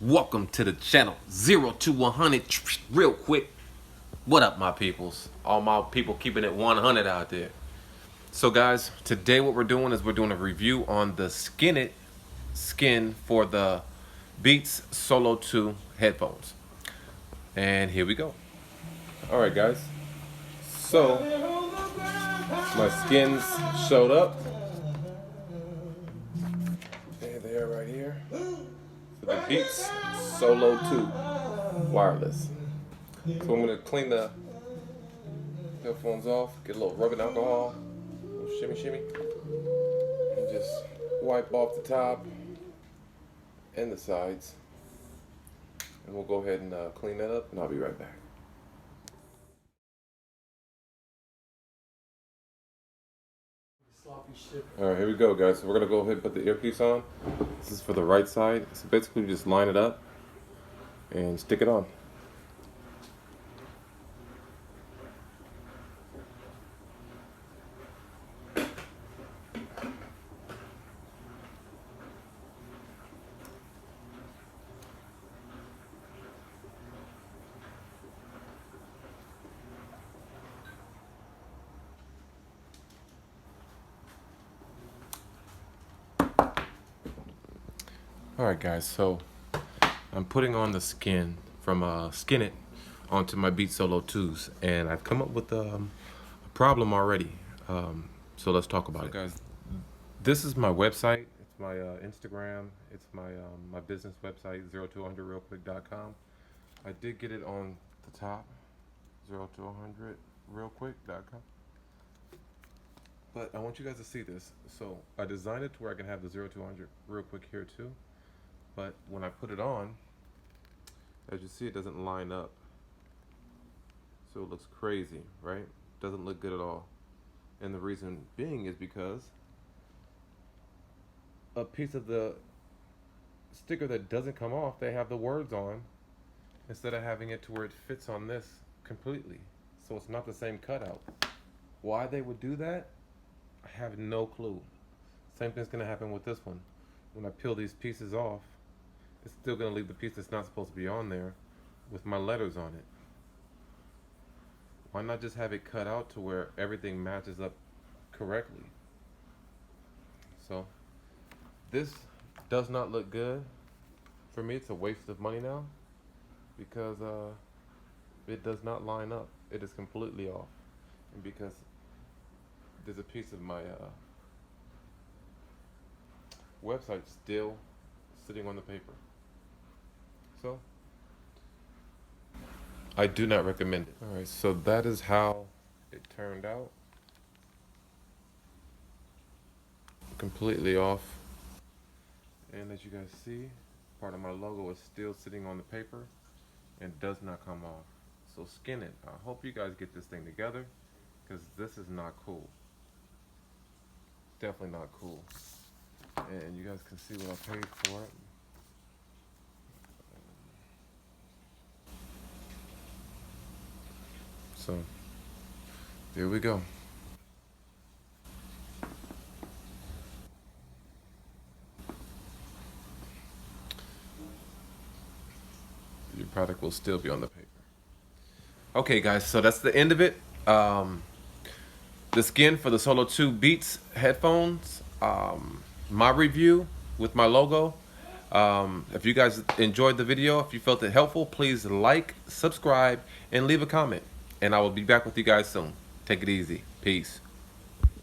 Welcome to the channel 0 to 100 real quick. What up, my peoples? All my people keeping it 100 out there. So guys, today what we're doing is we're doing a review on the Skinit skin for the Beats Solo 2 headphones. And here we go. Alright guys, so my skins showed up. There they are right here. For the Beats Solo 2 wireless. So I'm going to clean the headphones off, get a little rubbing alcohol, a little shimmy, and just wipe off the top and the sides. And we'll go ahead and clean that up, and I'll be right back. Alright, here we go guys. So we're going to go ahead and put the earpiece on. This is for the right side. So basically just line it up and stick it on. Alright guys, so I'm putting on the skin from Skinit onto my Beats Solo 2s, and I've come up with a problem already. So let's talk about it. Guys, this is my website, it's my Instagram, it's my business website, 0to100realquick.com. I did get it on the top, 0to100realquick.com. But I want you guys to see this. So I designed it to where I can have the 0 to 100 real quick here too. But when I put it on, as you see, it doesn't line up. So it looks crazy, right? Doesn't look good at all. And the reason being is because a piece of the sticker that doesn't come off, they have the words on, instead of having it to where it fits on this completely. So it's not the same cutout. Why they would do that, I have no clue. Same thing's gonna happen with this one. When I peel these pieces off, it's still gonna leave the piece that's not supposed to be on there with my letters on it. Why not just have it cut out to where everything matches up correctly? So this does not look good. For me, it's a waste of money now because it does not line up. It is completely off. And because there's a piece of my website still sitting on the paper. So I do not recommend it. Alright, so that is how it turned out. Completely off. And as you guys see, part of my logo is still sitting on the paper and does not come off. So Skinit, I hope you guys get this thing together, because this is not cool. Definitely not cool. And you guys can see what I paid for it. So there we go. Your product will still be on the paper. Okay guys, so that's the end of it. The skin for the Solo 2 Beats headphones, my review with my logo. If you guys enjoyed the video, if you felt it helpful, please like, subscribe, and leave a comment. And I will be back with you guys soon. Take it easy. Peace.